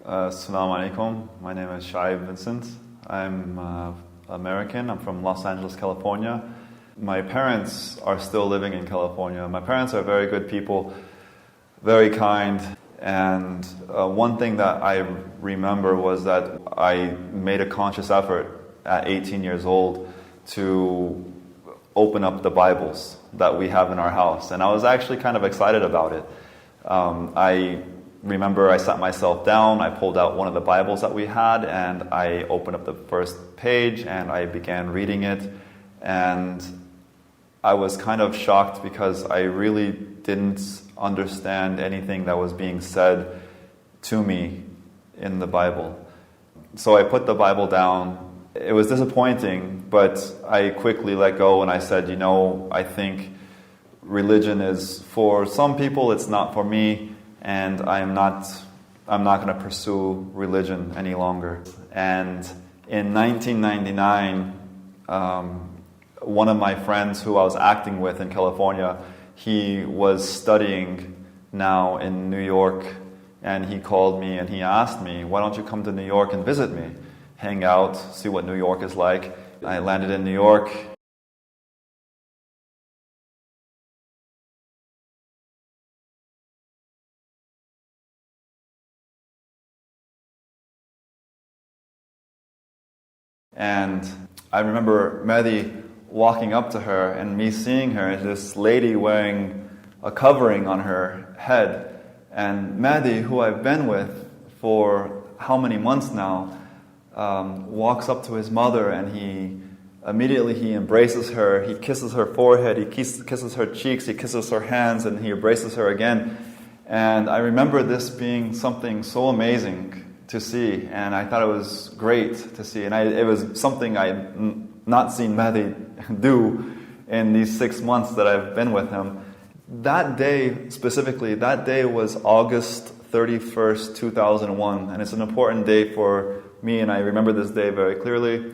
Assalamu alaikum. My name is Shuaib Vincent. I'm American. I'm from Los Angeles, California. My parents are still living in California. My parents are very good people, very kind. And one thing that I remember was that I made a conscious effort at 18 years old to open up the Bibles that we have in our house. And I was actually kind of excited about it. I remember I sat myself down, I pulled out one of the Bibles that we had, and I opened up the first page and I began reading it. And I was kind of shocked because I really didn't understand anything that was being said to me in the Bible. So I put the Bible down. It was disappointing, but I quickly let go and I said, I think religion is for some people, it's not for me, and I'm not going to pursue religion any longer. And in 1999, one of my friends who I was acting with in California, he was studying now in New York, and he called me and he asked me, why don't you come to New York and visit me? Hang out, see what New York is like. I landed in New York. And I remember Mehdi walking up to her and me seeing her, this lady wearing a covering on her head. And Mehdi, who I've been with for how many months now, walks up to his mother and he embraces her, he kisses her forehead, he kisses her cheeks, he kisses her hands, and he embraces her again. And I remember this being something so amazing to see, and I thought it was great to see, and it was something I had not seen Mehdi do in these 6 months that I've been with him. That day, specifically, that day was August 31st, 2001, and it's an important day for me, and I remember this day very clearly.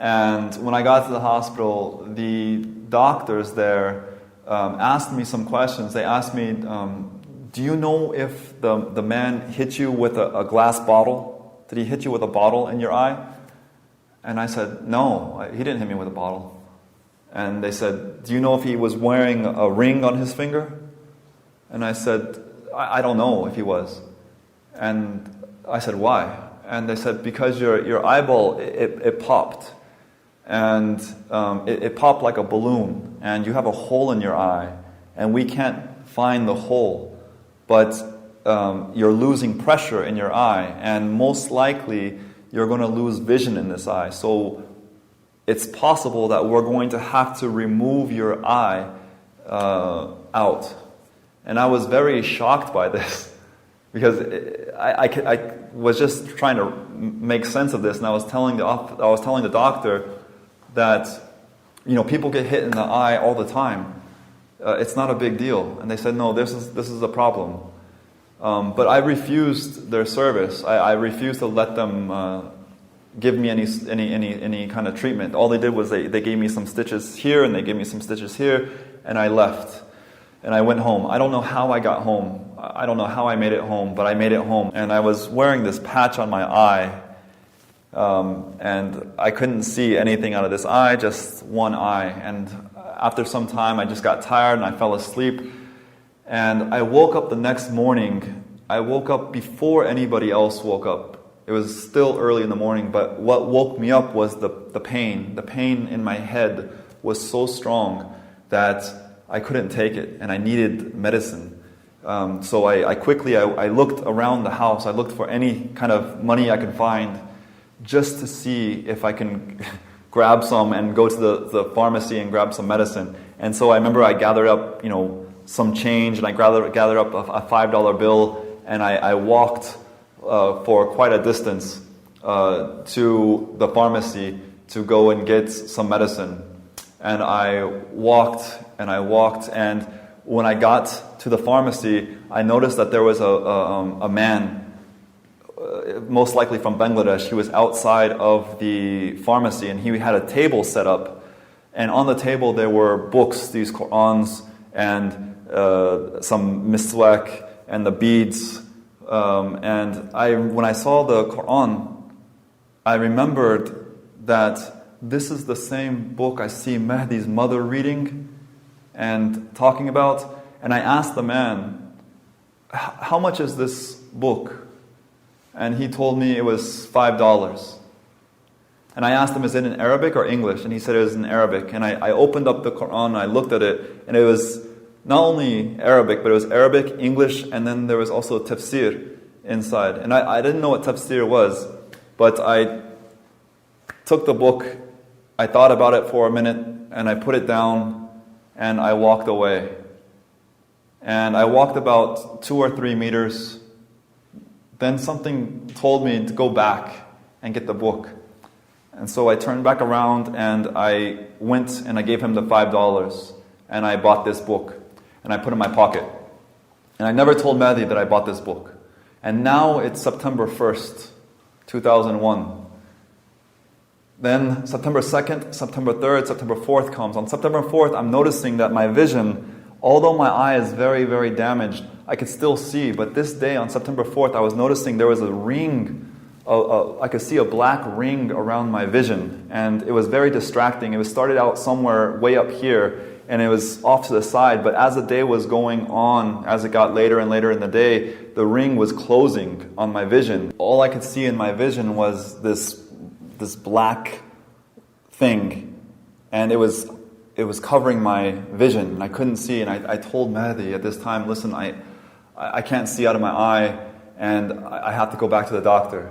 And when I got to the hospital, the doctors there asked me some questions. They asked me, do you know if the man hit you with a glass bottle? Did he hit you with a bottle in your eye? And I said, no, he didn't hit me with a bottle. And they said, do you know if he was wearing a ring on his finger? And I said, I don't know if he was. And I said, why? And they said, because your eyeball, it popped. And it popped like a balloon, and you have a hole in your eye, and we can't find the hole, but you're losing pressure in your eye, and most likely you're going to lose vision in this eye. So it's possible that we're going to have to remove your eye out. And I was very shocked by this, because I was just trying to make sense of this, and I was telling the doctor that people get hit in the eye all the time. It's not a big deal. And they said, no, this is a problem. But I refused their service. I refused to let them give me any kind of treatment. All they did was they gave me some stitches here and they gave me some stitches here, and I left. And I went home. I don't know how I got home. I don't know how I made it home, but I made it home. And I was wearing this patch on my eye. And I couldn't see anything out of this eye, just one eye. And after some time, I just got tired and I fell asleep. And I woke up the next morning. I woke up before anybody else woke up. It was still early in the morning, but what woke me up was the pain. The pain in my head was so strong that I couldn't take it, and I needed medicine. So I quickly looked around the house. I looked for any kind of money I could find, just to see if I can grab some and go to the pharmacy and grab some medicine. And so I remember I gathered up, some change, and I gathered up a $5 bill, and I walked for quite a distance to the pharmacy to go and get some medicine. And I walked, and when I got to the pharmacy, I noticed that there was a man, most likely from Bangladesh. He was outside of the pharmacy, and he had a table set up. And on the table there were books, these Qur'ans, and some miswak, and the beads. And when I saw the Qur'an, I remembered that this is the same book I see Mehdi's mother reading and talking about. And I asked the man, how much is this book? And he told me it was $5. And I asked him, is it in Arabic or English? And he said it was in Arabic. And I opened up the Quran, and I looked at it, and it was not only Arabic, but it was Arabic, English, and then there was also tafsir inside. And I didn't know what tafsir was, but I took the book, I thought about it for a minute, and I put it down, and I walked away. And I walked about 2 or 3 meters. Then something told me to go back and get the book. And so I turned back around, and I went and I gave him the $5. And I bought this book. And I put it in my pocket. And I never told Mehdi that I bought this book. And now it's September 1st, 2001. Then September 2nd, September 3rd, September 4th comes. On September 4th, I'm noticing that my vision, although my eye is very, very damaged, I could still see. But this day, on September 4th, I was noticing there was a ring. I could see a black ring around my vision. And it was very distracting. It started out somewhere way up here, and it was off to the side. But as the day was going on, as it got later and later in the day, the ring was closing on my vision. All I could see in my vision was this black thing, and it was covering my vision, and I couldn't see. And I told Mehdi at this time, listen, I can't see out of my eye, and I have to go back to the doctor.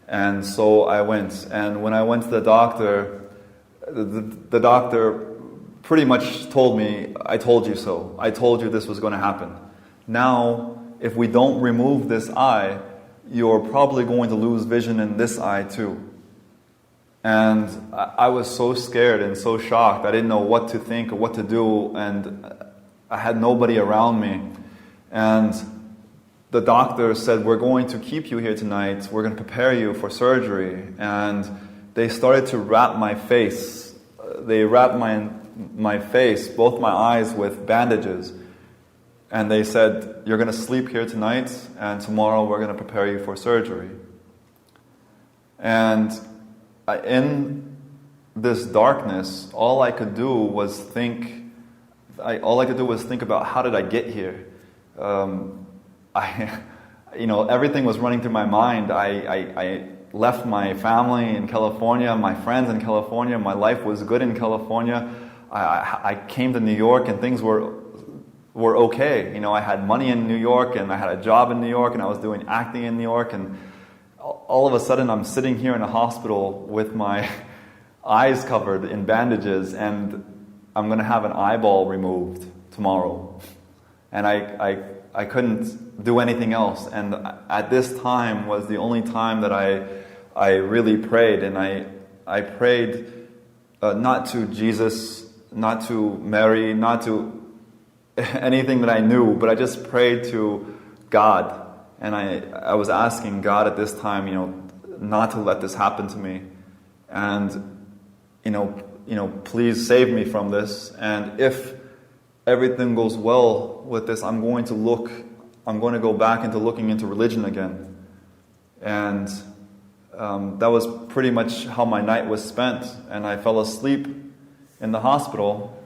And so I went, and when I went to the doctor, the doctor pretty much told me, I told you so. I told you this was going to happen. Now, if we don't remove this eye, you're probably going to lose vision in this eye too. And I was so scared and so shocked. I didn't know what to think or what to do, and I had nobody around me. And the doctor said, we're going to keep you here tonight. We're going to prepare you for surgery. And they started to wrap my face. They wrapped my face, both my eyes, with bandages. And they said, you're going to sleep here tonight, and tomorrow we're going to prepare you for surgery. And in this darkness, all I could do was think about, how did I get here? Everything was running through my mind. I left my family in California, my friends in California. My life was good in California. I came to New York, and things were okay. I had money in New York, and I had a job in New York, and I was doing acting in New York, and all of a sudden I'm sitting here in a hospital with my eyes covered in bandages, and I'm going to have an eyeball removed tomorrow. And I couldn't do anything else. And at this time was the only time that I really prayed. And I prayed not to Jesus, not to Mary, not to anything that I knew, but I just prayed to God. And I was asking God at this time, not to let this happen to me. And, please save me from this. And if everything goes well with this, I'm going to go back into looking into religion again. And that was pretty much how my night was spent. And I fell asleep in the hospital.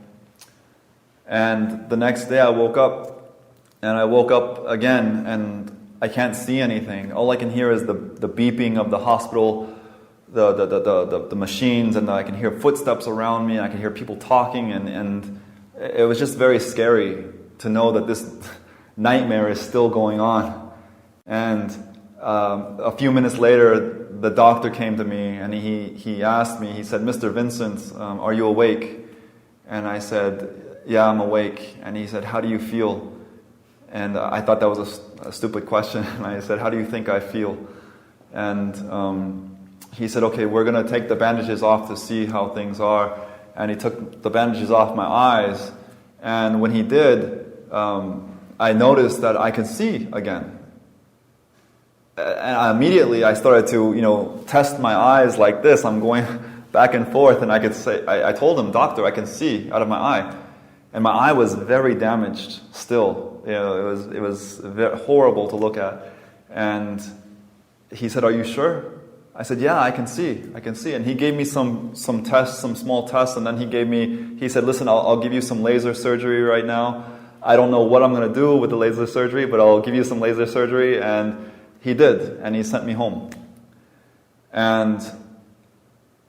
And the next day I woke up again, and I can't see anything. All I can hear is the beeping of the hospital, the machines, and I can hear footsteps around me, and I can hear people talking, and it was just very scary to know that this nightmare is still going on. And a few minutes later, the doctor came to me, and he asked me, he said, Mr. Vincent, are you awake? And I said, yeah, I'm awake. And he said, how do you feel? And I thought that was a stupid question. And I said, how do you think I feel? And he said, okay, we're going to take the bandages off to see how things are. And he took the bandages off my eyes. And when he did, I noticed that I could see again. And immediately I started to, test my eyes like this. I'm going back and forth, and I could say, I told him, "Doctor, I can see out of my eye." And my eye was very damaged still. It was very horrible to look at. And he said, "Are you sure?" I said, "Yeah, I can see. And he gave me some tests, some small tests, and then he said, "Listen, I'll give you some laser surgery right now. I don't know what I'm going to do with the laser surgery, but I'll give you some laser surgery." And he did, and he sent me home. And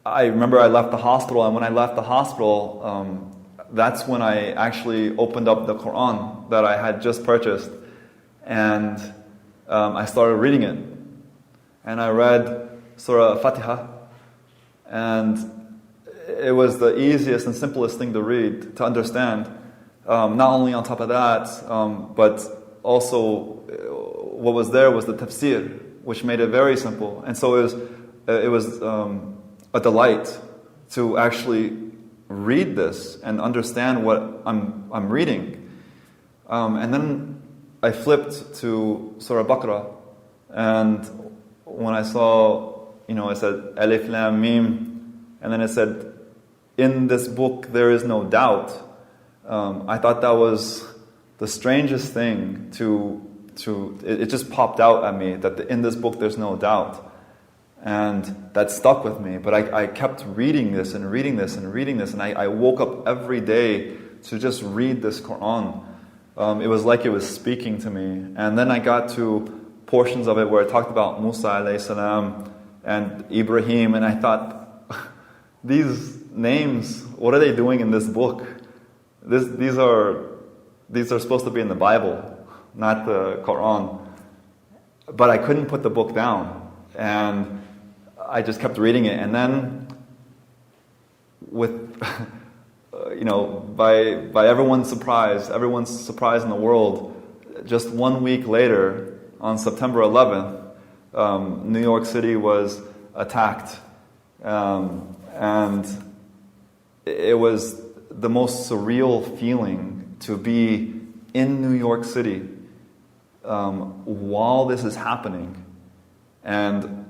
I remember I left the hospital, and when I left the hospital, that's when I actually opened up the Quran that I had just purchased, and I started reading it. And I read Surah Fatiha, and it was the easiest and simplest thing to read, to understand. Not only on top of that, but also what was there was the tafsir, which made it very simple. And so it was a delight to actually read this and understand what I'm reading. And then I flipped to Surah Baqarah, and when I saw, it said Alif Lam Mim, and then it said, "In this book there is no doubt." I thought that was the strangest thing it just popped out at me that in this book there's no doubt. And that stuck with me. But I kept reading this and reading this and reading this, and I woke up every day to just read this Quran. It was like it was speaking to me. And then I got to portions of it where it talked about Musa alayhi salam and Ibrahim, and I thought, these names, what are they doing in this book? These are supposed to be in the Bible, not the Quran. But I couldn't put the book down, and I just kept reading it. And then, with by everyone's surprise in the world, just 1 week later, on September 11th, New York City was attacked, and it was the most surreal feeling to be in New York City while this is happening. And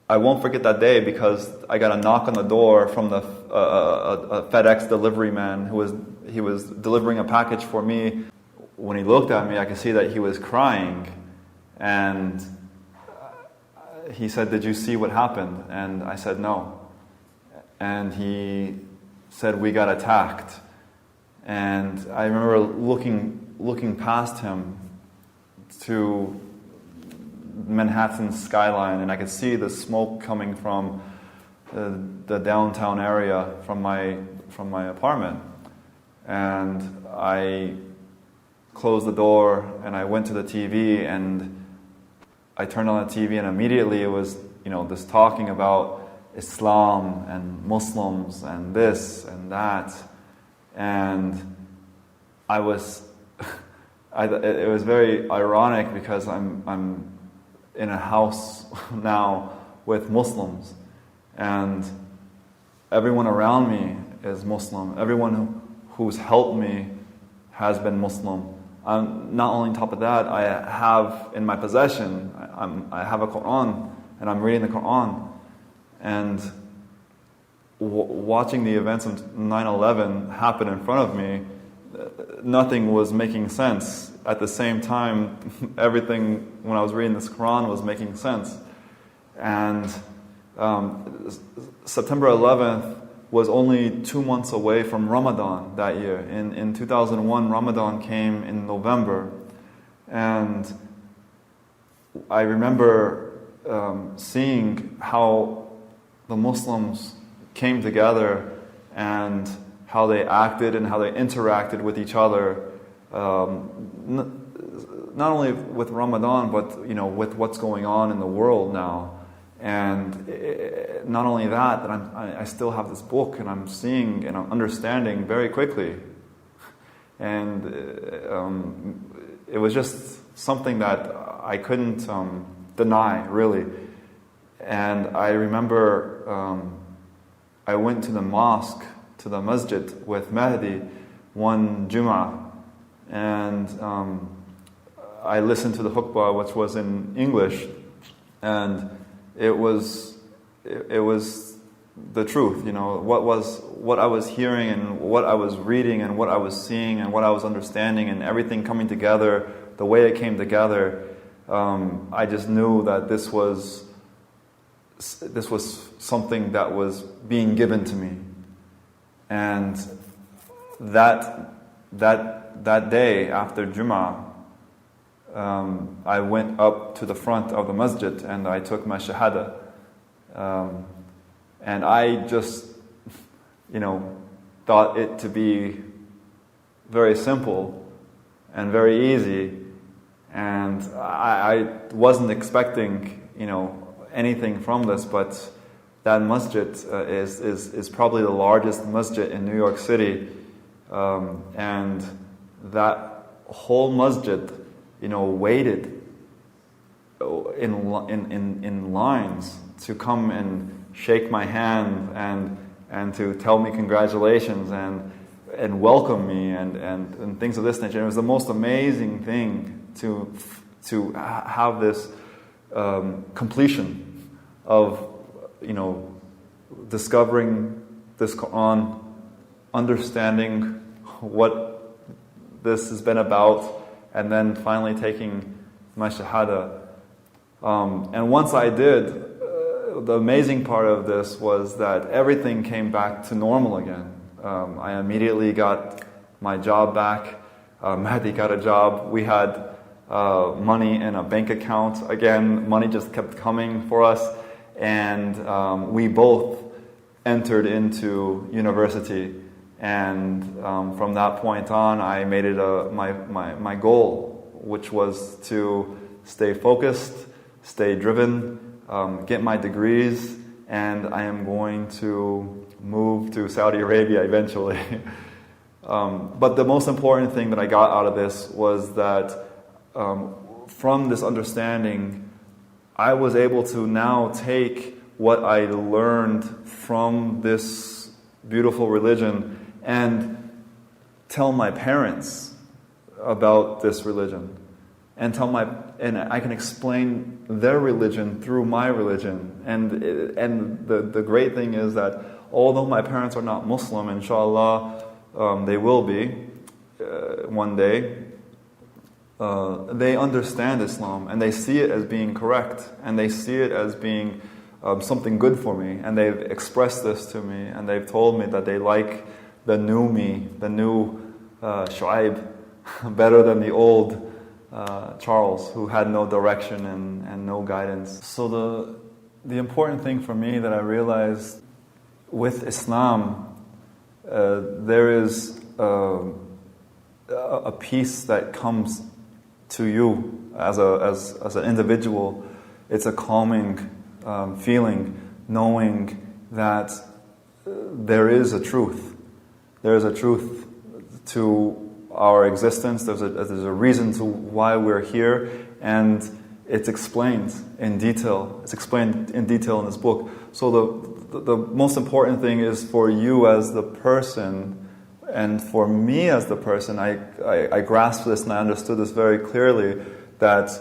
I won't forget that day, because I got a knock on the door from a FedEx delivery man he was delivering a package for me. When he looked at me, I could see that he was crying, and he said, "Did you see what happened?" And I said, "No." And he said, "We got attacked." And I remember looking past him to Manhattan's skyline, and I could see the smoke coming from the downtown area from my apartment. And I closed the door, and I went to the TV, and I turned on the TV, and immediately it was this talking about Islam and Muslims and this and that. And it was very ironic, because I'm in a house now with Muslims, and everyone around me is Muslim. Everyone who's helped me has been Muslim. Not only on top of that, I have in my possession, I have a Quran, and I'm reading the Quran. And watching the events of 9/11 happen in front of me, nothing was making sense. At the same time, everything, when I was reading this Quran, was making sense. And September 11th was only 2 months away from Ramadan that year. In 2001, Ramadan came in November. And I remember seeing how the Muslims came together, and how they acted and how they interacted with each other, not only with Ramadan, but with what's going on in the world now. And not only that I still have this book, and I'm seeing and I'm understanding very quickly. And it was just something that I couldn't deny, really. And I remember I went to the mosque, to the masjid with Mahdi one Jum'ah, and I listened to the khutbah, which was in English, and it was the truth. What I was hearing and what I was reading and what I was seeing and what I was understanding and everything coming together, the way it came together. I just knew that this was something that was being given to me, and that day after Jummah, I went up to the front of the masjid and I took my Shahada, and I just thought it to be very simple and very easy. And I wasn't expecting, anything from this, but that masjid is probably the largest masjid in New York City, and that whole masjid, waited in lines to come and shake my hand and to tell me congratulations and welcome me and things of this nature. It was the most amazing thing to have this completion of discovering this Quran, understanding what this has been about, and then finally taking my Shahada. And once I did, the amazing part of this was that everything came back to normal again. I immediately got my job back. Mahdi got a job. We had money in a bank account. Again, money just kept coming for us. And we both entered into university. And from that point on, I made it my goal, which was to stay focused, stay driven, get my degrees, and I am going to move to Saudi Arabia eventually. But the most important thing that I got out of this was that from this understanding, I was able to now take what I learned from this beautiful religion and tell my parents about this religion, and I can explain their religion through my religion. And the great thing is that although my parents are not Muslim, inshallah, they will be one day. They understand Islam and they see it as being correct, and they see it as being something good for me, and they've expressed this to me, and they've told me that they like the new me, the new Shuaib, better than the old Charles, who had no direction and no guidance. So the important thing for me that I realized with Islam, there is a peace that comes to you as an individual. It's a calming feeling, knowing that there is a truth. There is a truth to our existence. There's a reason to why we're here, and it's explained in detail. It's explained in detail in this book. So the most important thing is for you as the person, and for me as the person, I grasped this and I understood this very clearly, that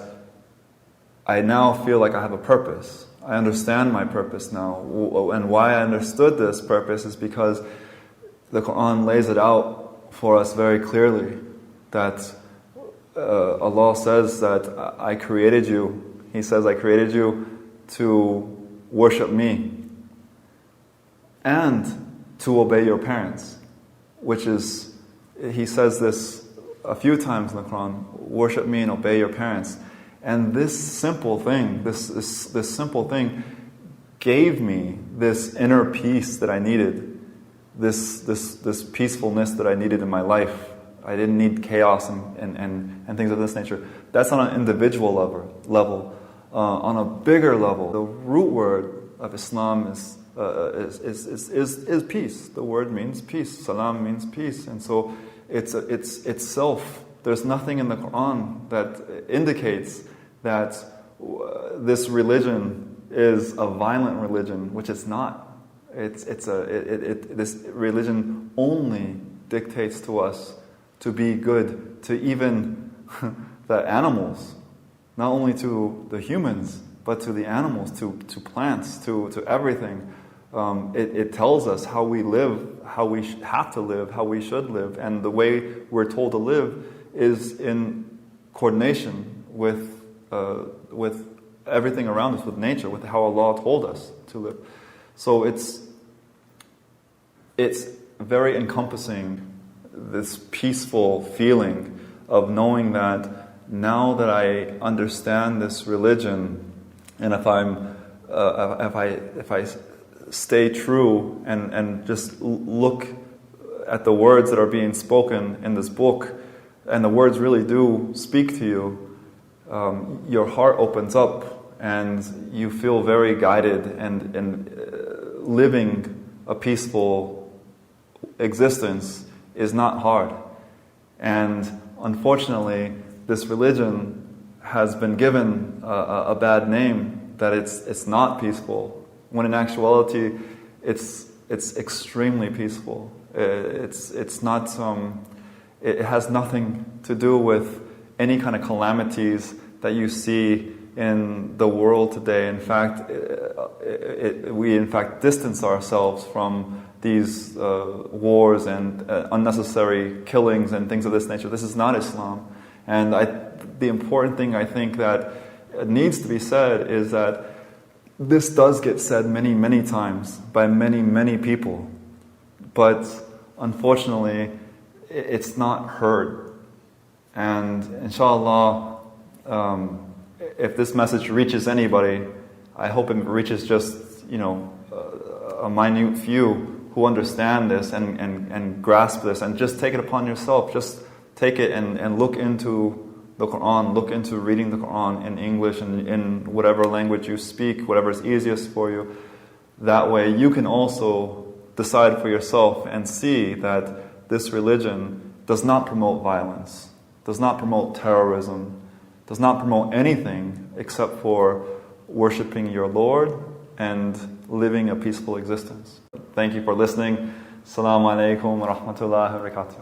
I now feel like I have a purpose. I understand my purpose now. And why I understood this purpose is because the Quran lays it out for us very clearly, that Allah says that I created you. He says, I created you to worship me and to obey your parents, which is, he says this a few times in the Quran, worship me and obey your parents. And this simple thing, this simple thing gave me this inner peace that I needed, this peacefulness that I needed in my life. I didn't need chaos and things of this nature. That's on an individual level. On a bigger level, the root word of Islam is peace. The word means peace. Salam means peace, and so it's itself. There's nothing in the Quran that indicates that this religion is a violent religion, which it's not. This religion only dictates to us to be good to even the animals, not only to the humans, but to the animals, to plants, to everything. It tells us how we live, how we have to live, how we should live, and the way we're told to live is in coordination with everything around us, with nature, with how Allah told us to live. So it's very encompassing, this peaceful feeling of knowing that now that I understand this religion, and if I stay true and just look at the words that are being spoken in this book, and the words really do speak to you, your heart opens up and you feel very guided, and living a peaceful existence is not hard. And unfortunately, this religion has been given a bad name, that it's not peaceful, when in actuality it's extremely peaceful. It's not it has nothing to do with any kind of calamities that you see in the world today. In fact, we in fact distance ourselves from these wars and unnecessary killings and things of this nature. This is not Islam. And the important thing I think that needs to be said is that this does get said many, many times by many, many people. But unfortunately, it's not heard. And inshallah, if this message reaches anybody, I hope it reaches just, a minute few who understand this and grasp this, and just take it upon yourself. Just take it and look into the Quran, look into reading the Quran in English and in whatever language you speak, whatever is easiest for you. That way you can also decide for yourself and see that this religion does not promote violence, does not promote terrorism, does not promote anything except for worshiping your Lord and living a peaceful existence. Thank you for listening. Assalamu alaikum wa rahmatullahi wa barakatuh.